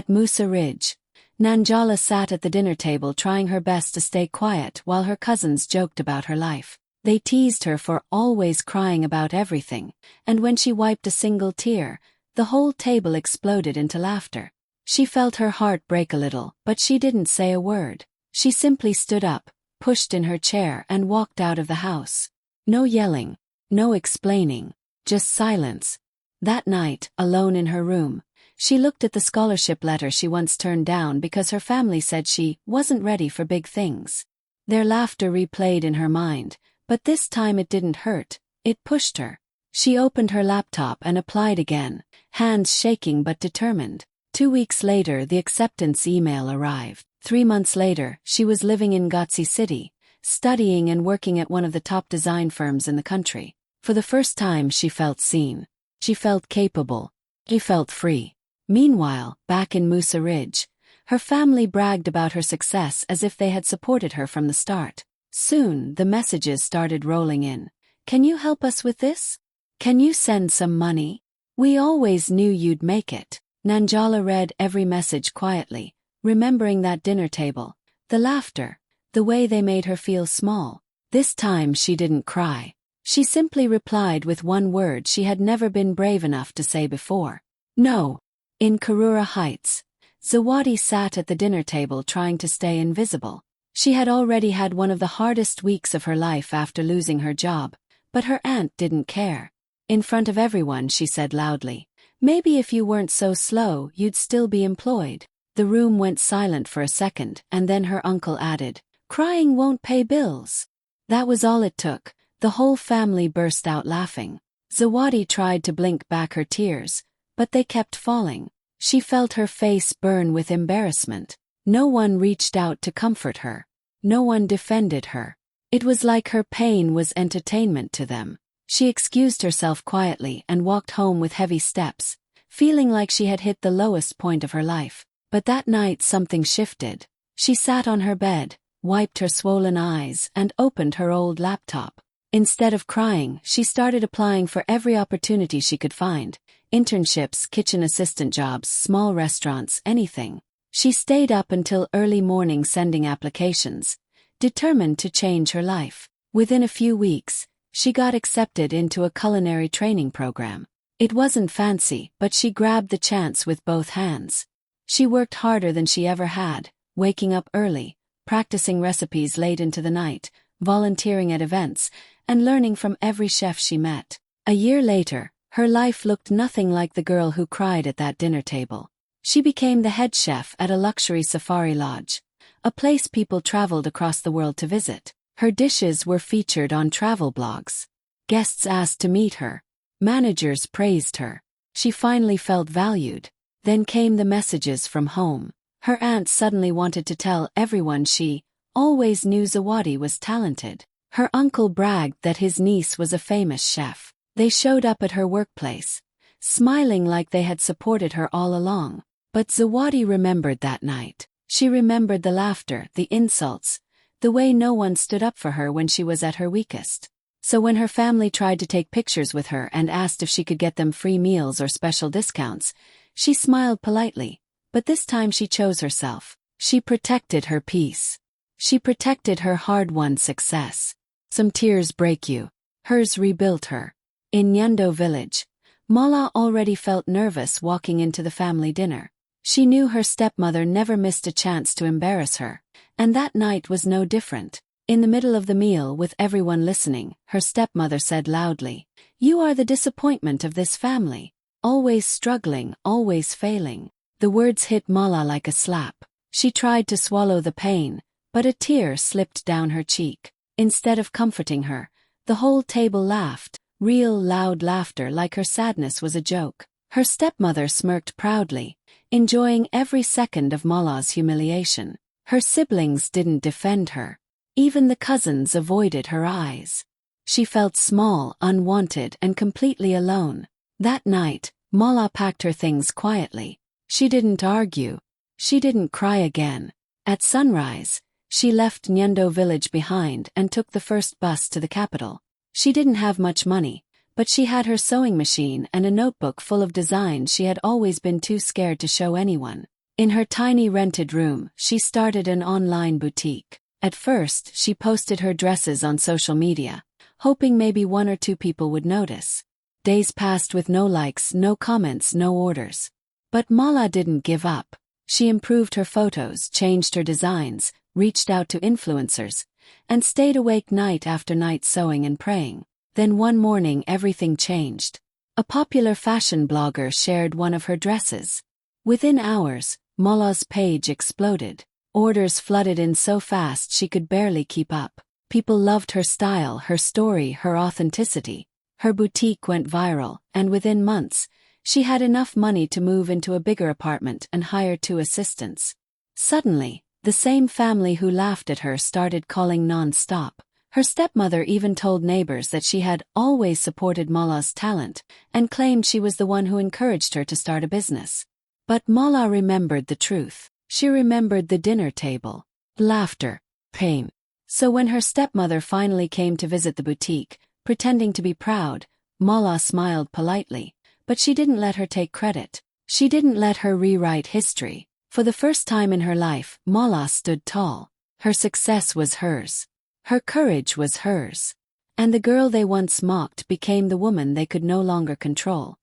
At Musa Ridge, Nanjala sat at the dinner table trying her best to stay quiet while her cousins joked about her life. They teased her for always crying about everything, and when she wiped a single tear, the whole table exploded into laughter. She felt her heart break a little, but she didn't say a word. She simply stood up, pushed in her chair and walked out of the house. No yelling, no explaining, just silence. That night, alone in her room, she looked at the scholarship letter she once turned down because her family said she wasn't ready for big things. Their laughter replayed in her mind, but this time it didn't hurt, it pushed her. She opened her laptop and applied again, hands shaking but determined. 2 weeks later, the acceptance email arrived. 3 months later, she was living in Gotsi City, studying and working at one of the top design firms in the country. For the first time she felt seen. She felt capable. She felt free. Meanwhile, back in Musa Ridge, her family bragged about her success as if they had supported her from the start. Soon, the messages started rolling in. "Can you help us with this? Can you send some money? We always knew you'd make it." Nanjala read every message quietly, remembering that dinner table, the laughter, the way they made her feel small. This time she didn't cry. She simply replied with one word she had never been brave enough to say before. No. In Karura Heights, Zawadi sat at the dinner table trying to stay invisible. She had already had one of the hardest weeks of her life after losing her job, but her aunt didn't care. In front of everyone she said loudly, "Maybe if you weren't so slow, you'd still be employed." The room went silent for a second, and then her uncle added, "Crying won't pay bills." That was all it took. The whole family burst out laughing. Zawadi tried to blink back her tears, but they kept falling. She felt her face burn with embarrassment. No one reached out to comfort her. No one defended her. It was like her pain was entertainment to them. She excused herself quietly and walked home with heavy steps, feeling like she had hit the lowest point of her life. But that night something shifted. She sat on her bed, wiped her swollen eyes, and opened her old laptop. Instead of crying, she started applying for every opportunity she could find. Internships, kitchen assistant jobs, small restaurants, anything. She stayed up until early morning sending applications, determined to change her life. Within a few weeks, she got accepted into a culinary training program. It wasn't fancy, but she grabbed the chance with both hands. She worked harder than she ever had, waking up early, practicing recipes late into the night, volunteering at events, and learning from every chef she met. A year later, her life looked nothing like the girl who cried at that dinner table. She became the head chef at a luxury safari lodge, a place people traveled across the world to visit. Her dishes were featured on travel blogs. Guests asked to meet her. Managers praised her. She finally felt valued. Then came the messages from home. Her aunt suddenly wanted to tell everyone she always knew Zawadi was talented. Her uncle bragged that his niece was a famous chef. They showed up at her workplace, smiling like they had supported her all along. But Zawadi remembered that night. She remembered the laughter, the insults, the way no one stood up for her when she was at her weakest. So when her family tried to take pictures with her and asked if she could get them free meals or special discounts, she smiled politely. But this time she chose herself. She protected her peace. She protected her hard-won success. Some tears break you. Hers rebuilt her. In Nyando village, Mala already felt nervous walking into the family dinner. She knew her stepmother never missed a chance to embarrass her, and that night was no different. In the middle of the meal, with everyone listening, her stepmother said loudly, "You are the disappointment of this family. Always struggling, always failing." The words hit Mala like a slap. She tried to swallow the pain, but a tear slipped down her cheek. Instead of comforting her, the whole table laughed, real loud laughter like her sadness was a joke. Her stepmother smirked proudly, enjoying every second of Mala's humiliation. Her siblings didn't defend her. Even the cousins avoided her eyes. She felt small, unwanted, and completely alone. That night, Mala packed her things quietly. She didn't argue. She didn't cry again. At sunrise, she left Nyendo village behind and took the first bus to the capital. She didn't have much money, but she had her sewing machine and a notebook full of designs she had always been too scared to show anyone. In her tiny rented room, she started an online boutique. At first, she posted her dresses on social media, hoping maybe 1 or 2 people would notice. Days passed with no likes, no comments, no orders. But Mala didn't give up. She improved her photos, changed her designs, reached out to influencers, and stayed awake night after night sewing and praying. Then one morning everything changed. A popular fashion blogger shared one of her dresses. Within hours, Mala's page exploded. Orders flooded in so fast she could barely keep up. People loved her style, her story, her authenticity. Her boutique went viral, and within months, she had enough money to move into a bigger apartment and hire 2 assistants. Suddenly, the same family who laughed at her started calling non-stop. Her stepmother even told neighbors that she had always supported Mala's talent and claimed she was the one who encouraged her to start a business. But Mala remembered the truth. She remembered the dinner table, laughter, pain. So when her stepmother finally came to visit the boutique, pretending to be proud, Mala smiled politely, but she didn't let her take credit. She didn't let her rewrite history. For the first time in her life, Mala stood tall. Her success was hers. Her courage was hers. And the girl they once mocked became the woman they could no longer control.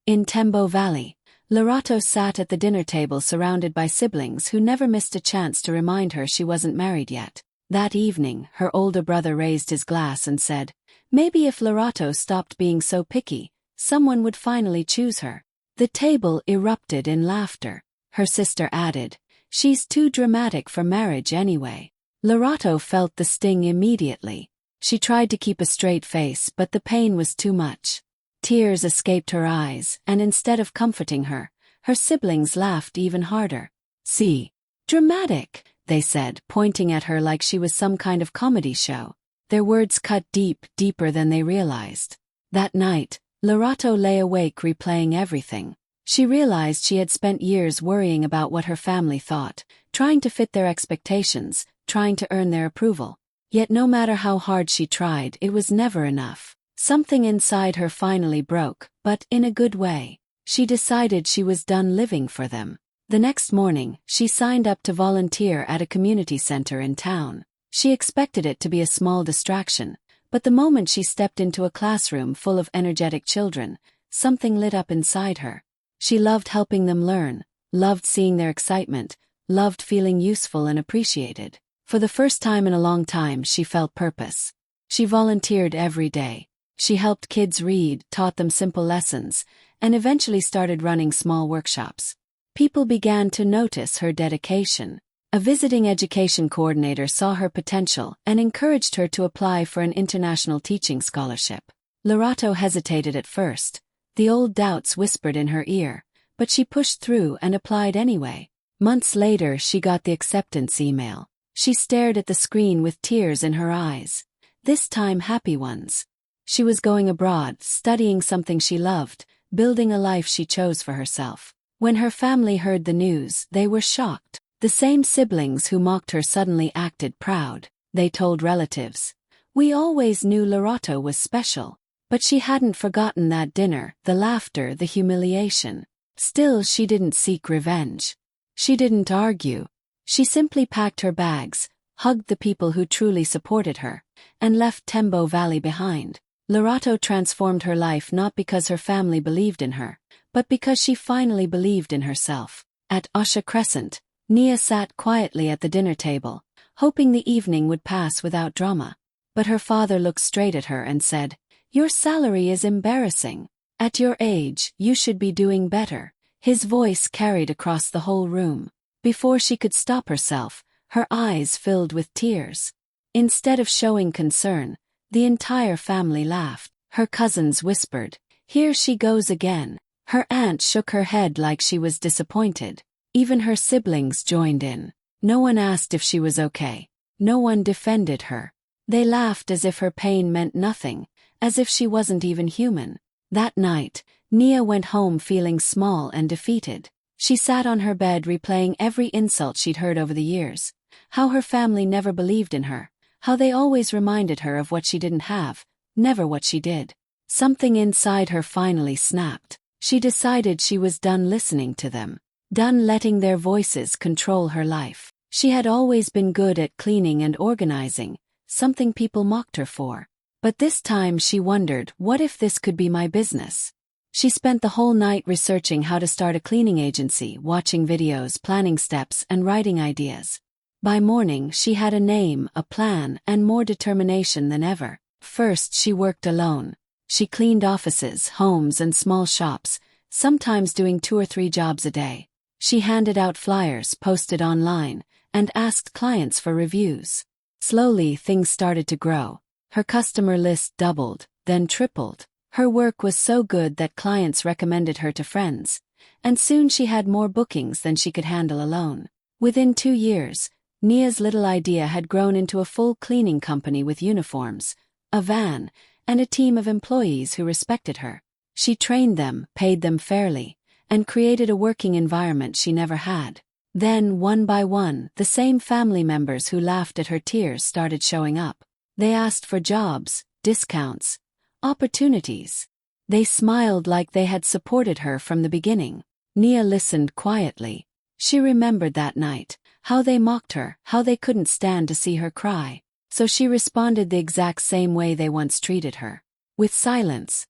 In Tembo Valley, Lorato sat at the dinner table surrounded by siblings who never missed a chance to remind her she wasn't married yet. That evening, her older brother raised his glass and said, "Maybe if Lorato stopped being so picky, someone would finally choose her." The table erupted in laughter. Her sister added, "She's too dramatic for marriage anyway." Lorato felt the sting immediately. She tried to keep a straight face, but the pain was too much. Tears escaped her eyes, and instead of comforting her, her siblings laughed even harder. "See? Dramatic," they said, pointing at her like she was some kind of comedy show. Their words cut deep, deeper than they realized. That night, Lorato lay awake replaying everything. She realized she had spent years worrying about what her family thought, trying to fit their expectations, trying to earn their approval. Yet no matter how hard she tried, it was never enough. Something inside her finally broke, but in a good way. She decided she was done living for them. The next morning, she signed up to volunteer at a community center in town. She expected it to be a small distraction, but the moment she stepped into a classroom full of energetic children, something lit up inside her. She loved helping them learn, loved seeing their excitement, loved feeling useful and appreciated. For the first time in a long time, she felt purpose. She volunteered every day. She helped kids read, taught them simple lessons, and eventually started running small workshops. People began to notice her dedication. A visiting education coordinator saw her potential and encouraged her to apply for an international teaching scholarship. Lorato hesitated at first. The old doubts whispered in her ear, but she pushed through and applied anyway. Months later, she got the acceptance email. She stared at the screen with tears in her eyes. This time happy ones. She was going abroad, studying something she loved, building a life she chose for herself. When her family heard the news, they were shocked. The same siblings who mocked her suddenly acted proud. They told relatives, "We always knew Lorato was special." But she hadn't forgotten that dinner, the laughter, the humiliation. Still, she didn't seek revenge. She didn't argue. She simply packed her bags, hugged the people who truly supported her, and left Tembo Valley behind. Lorato transformed her life not because her family believed in her, but because she finally believed in herself. At Osha Crescent, Nia sat quietly at the dinner table, hoping the evening would pass without drama. But her father looked straight at her and said, "Your salary is embarrassing. At your age, you should be doing better." His voice carried across the whole room. Before she could stop herself, her eyes filled with tears. Instead of showing concern, the entire family laughed. Her cousins whispered, "Here she goes again." Her aunt shook her head like she was disappointed. Even her siblings joined in. No one asked if she was okay. No one defended her. They laughed as if her pain meant nothing, as if she wasn't even human. That night, Nia went home feeling small and defeated. She sat on her bed replaying every insult she'd heard over the years. How her family never believed in her. How they always reminded her of what she didn't have, never what she did. Something inside her finally snapped. She decided she was done listening to them. done letting their voices control her life. She had always been good at cleaning and organizing, something people mocked her for. But this time she wondered, what if this could be my business? She spent the whole night researching how to start a cleaning agency, watching videos, planning steps, and writing ideas. By morning, she had a name, a plan, and more determination than ever. First, she worked alone. She cleaned offices, homes, and small shops, sometimes doing 2 or 3 jobs a day. She handed out flyers, posted online, and asked clients for reviews. Slowly, things started to grow. Her customer list doubled, then tripled. Her work was so good that clients recommended her to friends, and soon she had more bookings than she could handle alone. Within 2 years, Nia's little idea had grown into a full cleaning company with uniforms, a van, and a team of employees who respected her. She trained them, paid them fairly, and created a working environment she never had. Then, one by one, the same family members who laughed at her tears started showing up. They asked for jobs, discounts, opportunities. They smiled like they had supported her from the beginning. Nia listened quietly. She remembered that night, how they mocked her, how they couldn't stand to see her cry. So she responded the exact same way they once treated her, with silence.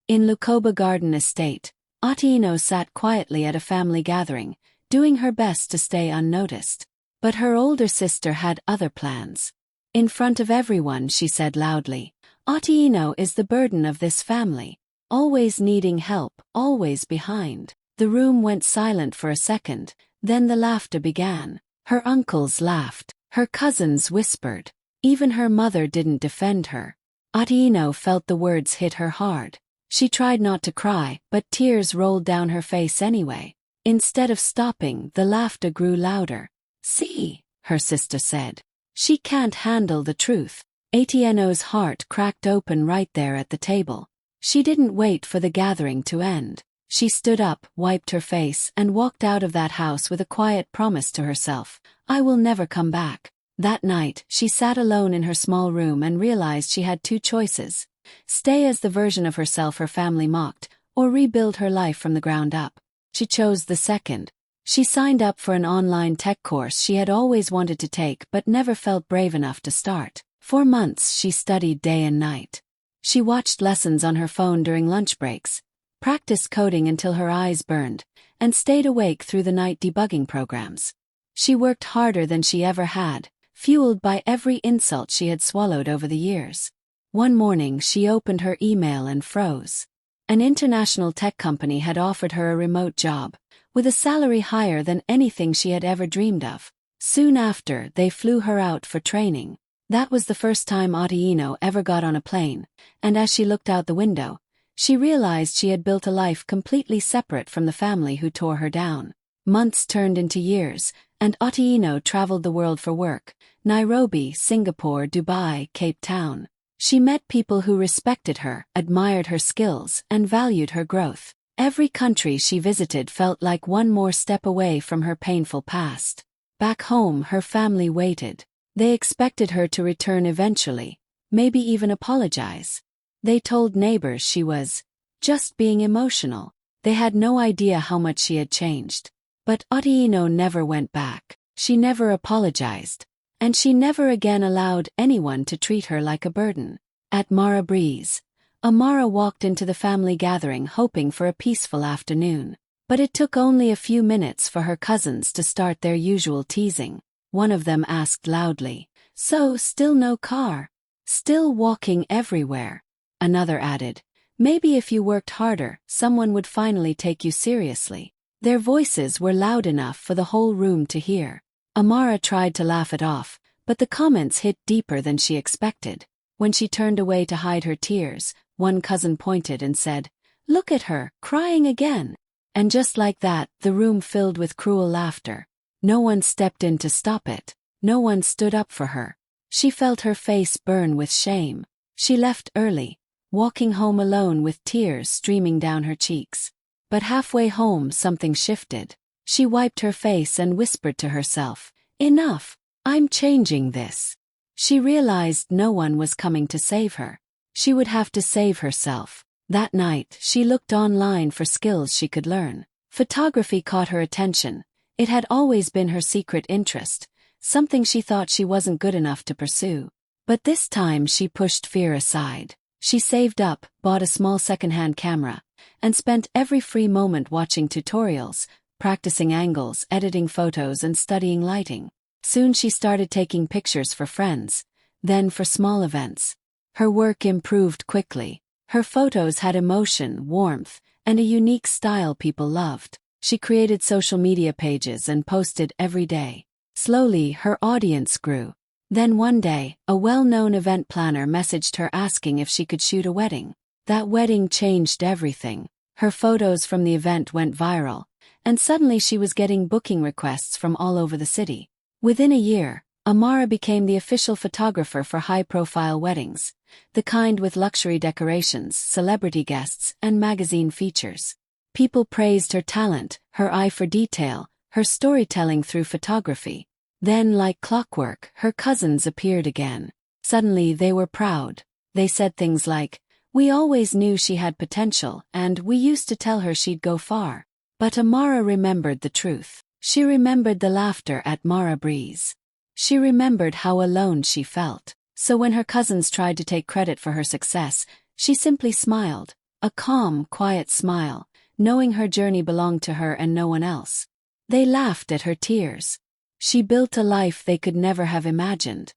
In Lukoba Garden Estate, Atiino sat quietly at a family gathering, doing her best to stay unnoticed. But her older sister had other plans. In front of everyone, she said loudly, "Atiino is the burden of this family, always needing help, always behind." The room went silent for a second, then the laughter began. Her uncles laughed, her cousins whispered. Even her mother didn't defend her. Atiino felt the words hit her hard. She tried not to cry, but tears rolled down her face anyway. Instead of stopping, the laughter grew louder. "See," her sister said. "She can't handle the truth." Atieno's heart cracked open right there at the table. She didn't wait for the gathering to end. She stood up, wiped her face, and walked out of that house with a quiet promise to herself, "I will never come back." That night, she sat alone in her small room and realized she had 2 choices: stay as the version of herself her family mocked, or rebuild her life from the ground up. She chose the second. She signed up for an online tech course she had always wanted to take but never felt brave enough to start. For months she studied day and night. She watched lessons on her phone during lunch breaks, practiced coding until her eyes burned, and stayed awake through the night debugging programs. She worked harder than she ever had, fueled by every insult she had swallowed over the years. One morning she opened her email and froze. An international tech company had offered her a remote job, with a salary higher than anything she had ever dreamed of. Soon after, they flew her out for training. That was the first time Atiino ever got on a plane, and as she looked out the window, she realized she had built a life completely separate from the family who tore her down. Months turned into years, and Atiino traveled the world for work: Nairobi, Singapore, Dubai, Cape Town. She met people who respected her, admired her skills, and valued her growth. Every country she visited felt like one more step away from her painful past. Back home, her family waited. They expected her to return eventually, maybe even apologize. They told neighbors she was just being emotional. They had no idea how much she had changed. But Atiino never went back. She never apologized. And she never again allowed anyone to treat her like a burden. At Mara Breeze, Amara walked into the family gathering hoping for a peaceful afternoon. But it took only a few minutes for her cousins to start their usual teasing. One of them asked loudly, "So, still no car? Still walking everywhere?" Another added, "Maybe if you worked harder, someone would finally take you seriously." Their voices were loud enough for the whole room to hear. Amara tried to laugh it off, but the comments hit deeper than she expected. When she turned away to hide her tears, one cousin pointed and said, "Look at her, crying again." And just like that, the room filled with cruel laughter. No one stepped in to stop it. No one stood up for her. She felt her face burn with shame. She left early, walking home alone with tears streaming down her cheeks. But halfway home something shifted. She wiped her face and whispered to herself, "Enough, I'm changing this." She realized no one was coming to save her. She would have to save herself. That night, she looked online for skills she could learn. Photography caught her attention. It had always been her secret interest, something she thought she wasn't good enough to pursue. But this time she pushed fear aside. She saved up, bought a small secondhand camera, and spent every free moment watching tutorials, practicing angles, editing photos, and studying lighting. Soon she started taking pictures for friends, then for small events. Her work improved quickly. Her photos had emotion, warmth, and a unique style people loved. She created social media pages and posted every day. Slowly, her audience grew. Then one day, a well-known event planner messaged her asking if she could shoot a wedding. That wedding changed everything. Her photos from the event went viral, and suddenly she was getting booking requests from all over the city. Within a year, Amara became the official photographer for high-profile weddings, the kind with luxury decorations, celebrity guests, and magazine features. People praised her talent, her eye for detail, her storytelling through photography. Then, like clockwork, her cousins appeared again. Suddenly they were proud. They said things like, "We always knew she had potential, and we used to tell her she'd go far." But Amara remembered the truth. She remembered the laughter at Mara Breeze. She remembered how alone she felt. So when her cousins tried to take credit for her success, she simply smiled, a calm, quiet smile, knowing her journey belonged to her and no one else. They laughed at her tears. She built a life they could never have imagined.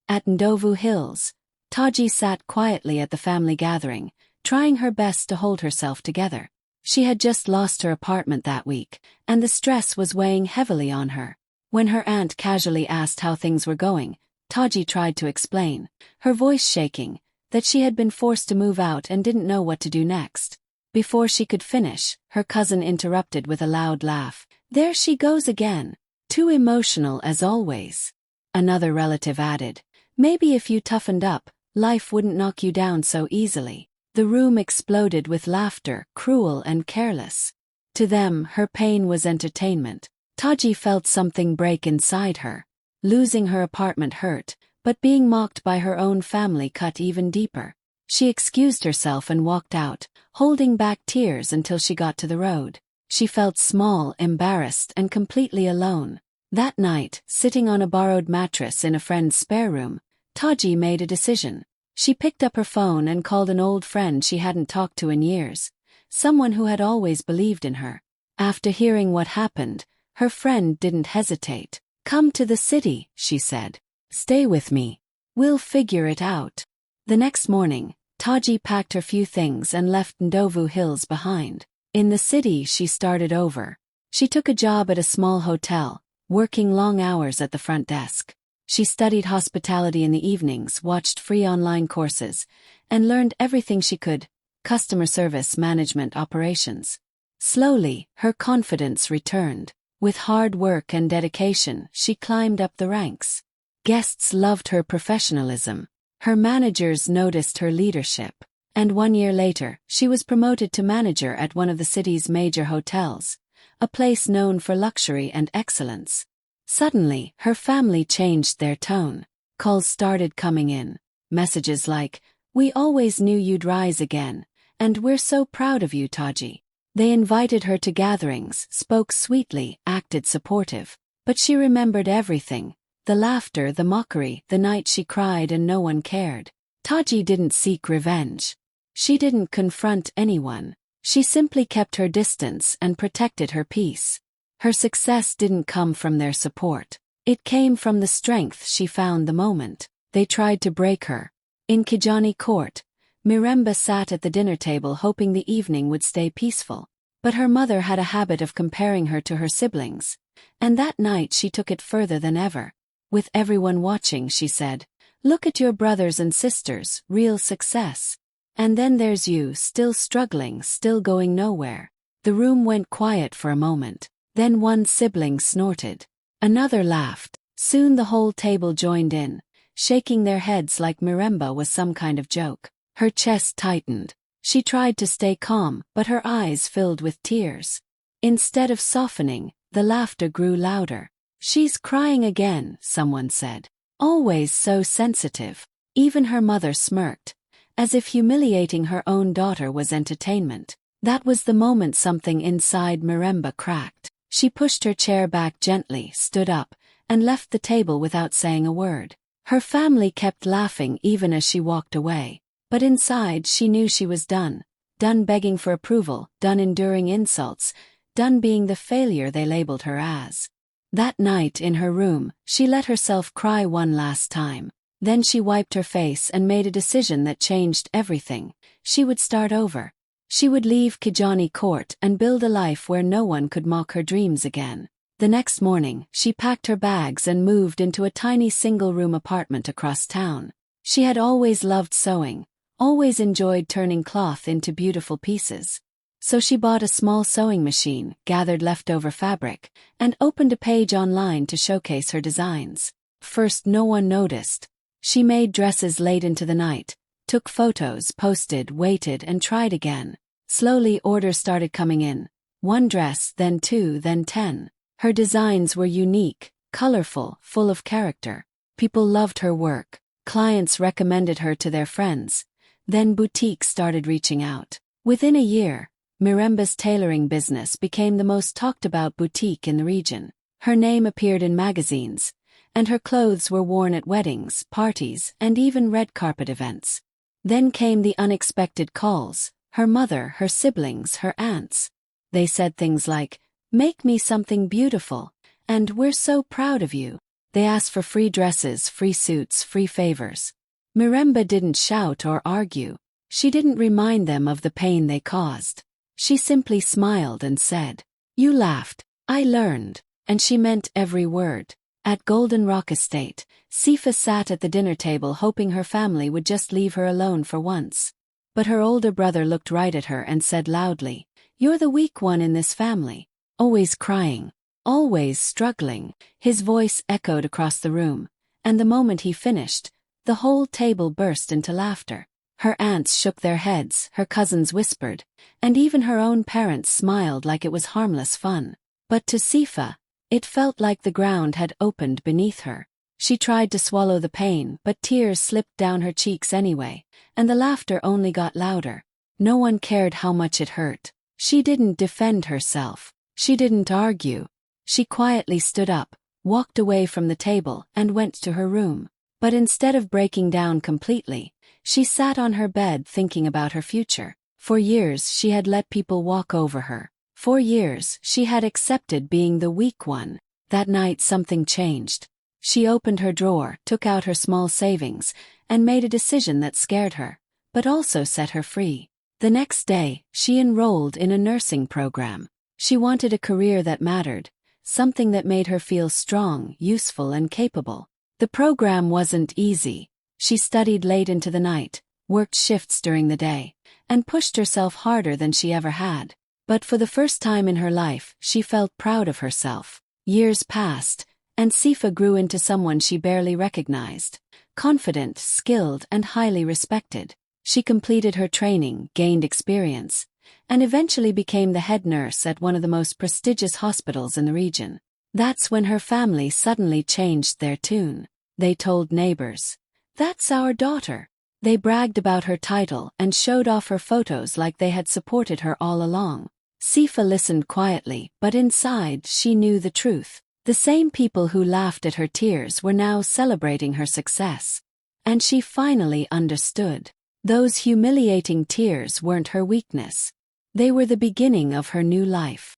At Ndovu Hills, Taji sat quietly at the family gathering, trying her best to hold herself together. She had just lost her apartment that week, and the stress was weighing heavily on her. When her aunt casually asked how things were going, Taji tried to explain, her voice shaking, that she had been forced to move out and didn't know what to do next. Before she could finish, her cousin interrupted with a loud laugh. "There she goes again. Too emotional as always." Another relative added, "Maybe if you toughened up, life wouldn't knock you down so easily." The room exploded with laughter, cruel and careless. To them, her pain was entertainment. Taji felt something break inside her. Losing her apartment hurt, but being mocked by her own family cut even deeper. She excused herself and walked out, holding back tears until she got to the road. She felt small, embarrassed, and completely alone. That night, sitting on a borrowed mattress in a friend's spare room, Taji made a decision. She picked up her phone and called an old friend she hadn't talked to in years, someone who had always believed in her. After hearing what happened, her friend didn't hesitate. "Come to the city," she said. "Stay with me. We'll figure it out." The next morning, Taji packed her few things and left Ndovu Hills behind. In the city, she started over. She took a job at a small hotel, working long hours at the front desk. She studied hospitality in the evenings, watched free online courses, and learned everything she could: customer service, management, operations. Slowly, her confidence returned. With hard work and dedication, she climbed up the ranks. Guests loved her professionalism. Her managers noticed her leadership. And 1 year later, she was promoted to manager at one of the city's major hotels, a place known for luxury and excellence. Suddenly, her family changed their tone. Calls started coming in. Messages like, "We always knew you'd rise again, and we're so proud of you, Taji." They invited her to gatherings, spoke sweetly, acted supportive. But she remembered everything: the laughter, the mockery, the night she cried and no one cared. Taji didn't seek revenge. She didn't confront anyone. She simply kept her distance and protected her peace. Her success didn't come from their support. It came from the strength she found the moment. They tried to break her. In Kijani Court, Miremba sat at the dinner table hoping the evening would stay peaceful. But her mother had a habit of comparing her to her siblings, and that night she took it further than ever. With everyone watching, she said, "Look at your brothers and sisters, real success. And then there's you, still struggling, still going nowhere." The room went quiet for a moment. Then one sibling snorted. Another laughed. Soon the whole table joined in, shaking their heads like Miremba was some kind of joke. Her chest tightened. She tried to stay calm, but her eyes filled with tears. Instead of softening, the laughter grew louder. "She's crying again," someone said. "Always so sensitive." Even her mother smirked, as if humiliating her own daughter was entertainment. That was the moment something inside Mirembe cracked. She pushed her chair back gently, stood up, and left the table without saying a word. Her family kept laughing even as she walked away. But inside she knew she was done. Done begging for approval, done enduring insults, done being the failure they labeled her as. That night in her room, she let herself cry one last time. Then she wiped her face and made a decision that changed everything. She would start over. She would leave Kijani Court and build a life where no one could mock her dreams again. The next morning, she packed her bags and moved into a tiny single-room apartment across town. She had always loved sewing, always enjoyed turning cloth into beautiful pieces. So she bought a small sewing machine, gathered leftover fabric, and opened a page online to showcase her designs. First, no one noticed. She made dresses late into the night, took photos, posted, waited, and tried again. Slowly, orders started coming in. One dress, then 2, then 10. Her designs were unique, colorful, full of character. People loved her work. Clients recommended her to their friends. Then boutiques started reaching out. Within a year, Mirembe's tailoring business became the most talked-about boutique in the region. Her name appeared in magazines, and her clothes were worn at weddings, parties, and even red carpet events. Then came the unexpected calls. Her mother, her siblings, her aunts. They said things like, "Make me something beautiful," and "We're so proud of you." They asked for free dresses, free suits, free favors. Mirembe didn't shout or argue. She didn't remind them of the pain they caused. She simply smiled and said, "You laughed, I learned," and she meant every word. At Golden Rock Estate, Sifa sat at the dinner table hoping her family would just leave her alone for once. But her older brother looked right at her and said loudly, "You're the weak one in this family. Always crying. Always struggling." His voice echoed across the room, and the moment he finished, the whole table burst into laughter. Her aunts shook their heads, her cousins whispered, and even her own parents smiled like it was harmless fun. But to Sifa, it felt like the ground had opened beneath her. She tried to swallow the pain, but tears slipped down her cheeks anyway, and the laughter only got louder. No one cared how much it hurt. She didn't defend herself. She didn't argue. She quietly stood up, walked away from the table, and went to her room. But instead of breaking down completely, she sat on her bed thinking about her future. For years she had let people walk over her. For years she had accepted being the weak one. That night something changed. She opened her drawer, took out her small savings, and made a decision that scared her, but also set her free. The next day, she enrolled in a nursing program. She wanted a career that mattered, something that made her feel strong, useful, and capable. The program wasn't easy. She studied late into the night, worked shifts during the day, and pushed herself harder than she ever had. But for the first time in her life, she felt proud of herself. Years passed, and Sifa grew into someone she barely recognized. Confident, skilled, and highly respected. She completed her training, gained experience, and eventually became the head nurse at one of the most prestigious hospitals in the region. That's when her family suddenly changed their tune. They told neighbors, "That's our daughter." They bragged about her title and showed off her photos like they had supported her all along. Sifa listened quietly, but inside she knew the truth. The same people who laughed at her tears were now celebrating her success. And she finally understood. Those humiliating tears weren't her weakness. They were the beginning of her new life.